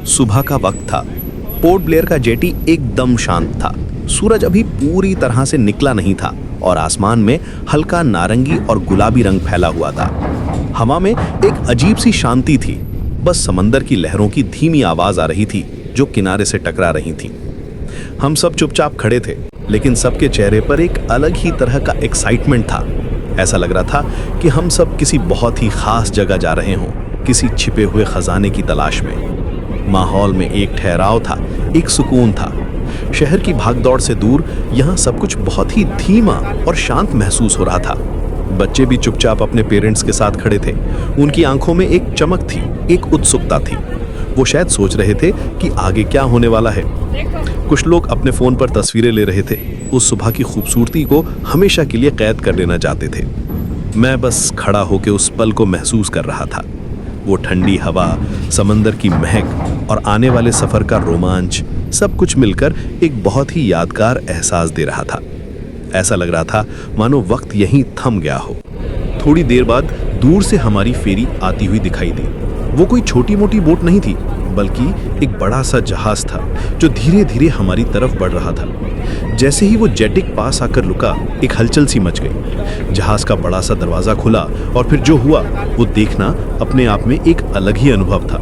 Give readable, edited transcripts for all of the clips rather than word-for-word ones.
सुबह का वक्त था। पोर्ट ब्लेयर का जेटी एकदम शांत था। सूरज अभी पूरी तरह से निकला नहीं था और आसमान में हल्का नारंगी और गुलाबी रंग फैला हुआ था। हवा में एक अजीब सी शांति थी। बस समंदर की लहरों की धीमी आवाज आ रही थी जो किनारे से टकरा रही थी। हम सब चुपचाप खड़े थे, लेकिन सबके चेहरे पर एक अलग ही तरह का एक्साइटमेंट था। ऐसा लग रहा था कि हम सब किसी बहुत ही खास जगह जा रहे हों, किसी छिपे हुए खजाने की तलाश में। माहौल में एक ठहराव था, एक सुकून था। शहर की भागदौड़ से दूर यहाँ सब कुछ बहुत ही धीमा और शांत महसूस हो रहा था। बच्चे भी चुपचाप अपने पेरेंट्स के साथ खड़े थे। उनकी आंखों में एक चमक थी, एक उत्सुकता थी। वो शायद सोच रहे थे कि आगे क्या होने वाला है। कुछ लोग अपने फोन पर तस्वीरें ले रहे थे, उस सुबह की खूबसूरती को हमेशा के लिए कैद कर लेना चाहते थे। मैं बस खड़ा होकर उस पल को महसूस कर रहा था। वो ठंडी हवा, समंदर की महक और आने वाले सफर का रोमांच, सब कुछ मिलकर एक बहुत ही यादगार एहसास दे रहा था। ऐसा लग रहा था मानो वक्त यहीं थम गया हो। थोड़ी देर बाद दूर से हमारी फेरी आती हुई दिखाई दी। वो कोई छोटी मोटी बोट नहीं थी, बल्कि एक बड़ा सा जहाज था जो धीरे धीरे हमारी तरफ बढ़ रहा था। जैसे ही वो जेटिक पास आकर रुका, एक हलचल सी मच गई। जहाज का बड़ा सा दरवाजा खुला और फिर जो हुआ वो देखना अपने आप में एक अलग ही अनुभव था।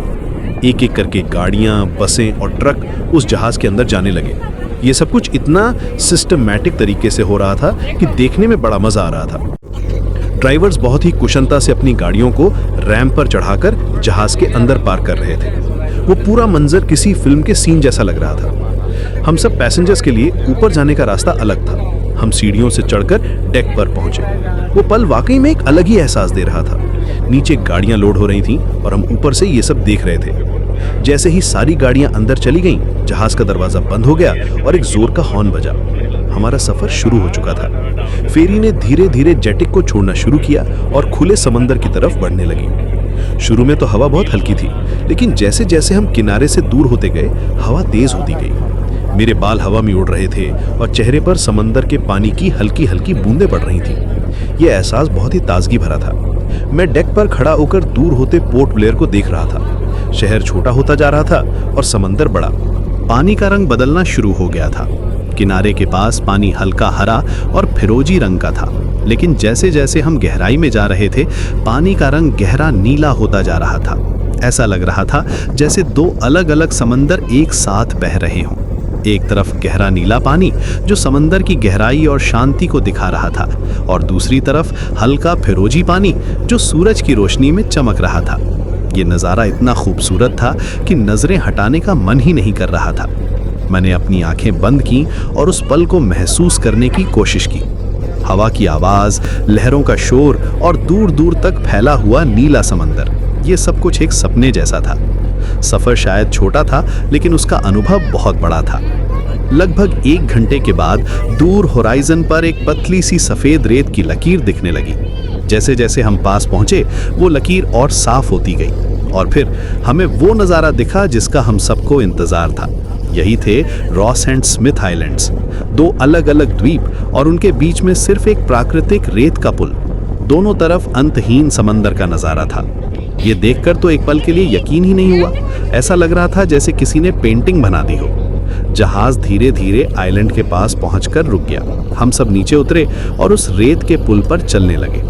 एक एक करके गाड़ियां, बसें और ट्रक उस जहाज के अंदर जाने लगे। ये सब कुछ इतना सिस्टमैटिक तरीके से हो रहा था कि देखने में बड़ा मजा आ रहा था। ड्राइवर्स बहुत ही कुशलता से अपनी गाड़ियों को रैंप पर चढ़ाकर जहाज के अंदर पार कर रहे थे। वो पूरा मंजर किसी फिल्म के सीन जैसा लग रहा था। हम सब पैसेंजर्स के लिए ऊपर जाने का रास्ता अलग था। हम सीढ़ियों से चढ़कर डेक पर पहुंचे। वो पल वाकई में एक अलग ही एहसास दे रहा था। नीचे गाड़ियां लोड हो रही थीं और हम ऊपर से ये सब देख रहे थे। जैसे ही सारी गाड़ियां अंदर चली गईं, जहाज का दरवाजा बंद हो गया और एक जोर का हॉर्न बजा। हमारा सफर शुरू हो चुका था। फेरी ने धीरे धीरे जेटिक को छोड़ना शुरू किया और खुले समंदर की तरफ बढ़ने लगी। शुरू में तो हवा बहुत हल्की थी, लेकिन जैसे जैसे हम किनारे से दूर होते गए, हवा तेज होती गई। मेरे बाल हवा में उड़ रहे थे और चेहरे पर समंदर के पानी की हल्की हल्की बूंदें पड़ रही थी। यह एहसास बहुत ही ताजगी भरा था। मैं डेक पर खड़ा होकर दूर होते पोर्ट ब्लेयर को देख रहा था। शहर छोटा होता जा रहा था और समंदर बड़ा। पानी का रंग बदलना शुरू हो गया था। किनारे के पास पानी हल्का हरा और फिरोजी रंग का था, लेकिन जैसे जैसे हम गहराई में जा रहे थे, पानी का रंग गहरा नीला होता जा रहा था। ऐसा लग रहा था जैसे दो अलग अलग समंदर एक साथ बह रहे हों। एक तरफ गहरा नीला पानी जो समंदर की गहराई और शांति को दिखा रहा था, और दूसरी तरफ हल्का फिरोजी पानी जो सूरज की रोशनी में चमक रहा था। ये नज़ारा इतना खूबसूरत था कि नजरें हटाने का मन ही नहीं कर रहा था। मैंने अपनी आंखें बंद की और उस पल को महसूस करने की कोशिश की। हवा की आवाज, लहरों का शोर और दूर दूर तक फैला हुआ नीला समंदर, ये सब कुछ एक सपने जैसा था। सफर शायद छोटा था, लेकिन उसका अनुभव बहुत बड़ा था। लगभग 1 घंटे के बाद दूर होराइजन पर एक पतली सी सफेद रेत की लकीर दिखने लगी। जैसे जैसे हम पास पहुंचे, वो लकीर और साफ होती गई और फिर हमें वो नज़ारा दिखा जिसका हम सबको इंतजार था। यही थे रॉस एंड स्मिथ आइलैंड्स, 2 अलग अलग द्वीप और उनके बीच में सिर्फ एक प्राकृतिक रेत का पुल। दोनों तरफ अंतहीन समंदर का नज़ारा था। ये देखकर तो एक पल के लिए यकीन ही नहीं हुआ। ऐसा लग रहा था जैसे किसी ने पेंटिंग बना दी हो। जहाज धीरे धीरे आइलैंड के पास पहुंचकर रुक गया। हम सब नीचे उतरे और उस रेत के पुल पर चलने लगे।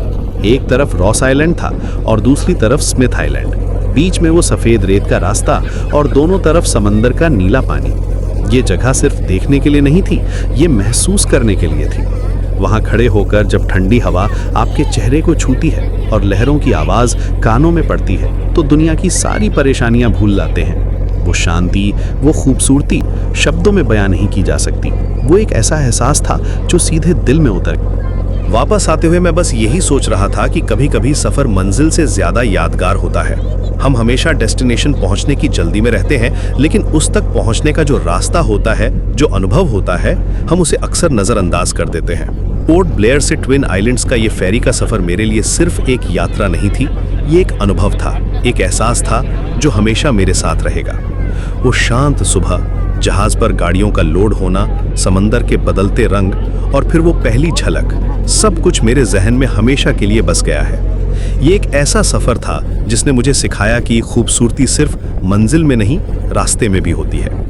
एक तरफ रॉस आइलैंड था और दूसरी तरफ स्मिथ आइलैंड। बीच में वो सफेद रेत का रास्ता और दोनों तरफ समंदर का नीला पानी। ये जगह सिर्फ देखने के लिए नहीं थी, ये महसूस करने के लिए थी। वहां खड़े होकर जब ठंडी हवा आपके चेहरे को छूती है और लहरों की आवाज कानों में पड़ती है, तो दुनिया की सारी परेशानियां भूल जाते हैं। वो शांति, वो खूबसूरती शब्दों में बयां नहीं की जा सकती। वो एक ऐसा एहसास था जो सीधे दिल में उतर गया। वापस आते हुए मैं बस यही सोच रहा था कि कभी कभी सफर मंजिल से ज्यादा यादगार होता है। हम हमेशा डेस्टिनेशन पहुंचने की जल्दी में रहते हैं, लेकिन उस तक पहुंचने का जो रास्ता होता है, जो अनुभव होता है, हम उसे अक्सर नजरअंदाज कर देते हैं। पोर्ट ब्लेयर से ट्विन आइलैंड्स का ये फेरी का सफर मेरे लिए सिर्फ एक यात्रा नहीं थी, ये एक अनुभव था, एक एहसास था जो हमेशा मेरे साथ रहेगा। वो शांत सुबह, जहाज पर गाड़ियों का लोड होना, समंदर के बदलते रंग और फिर वो पहली झलक, सब कुछ मेरे जहन में हमेशा के लिए बस गया है। ये एक ऐसा सफर था जिसने मुझे सिखाया कि खूबसूरती सिर्फ मंजिल में नहीं, रास्ते में भी होती है।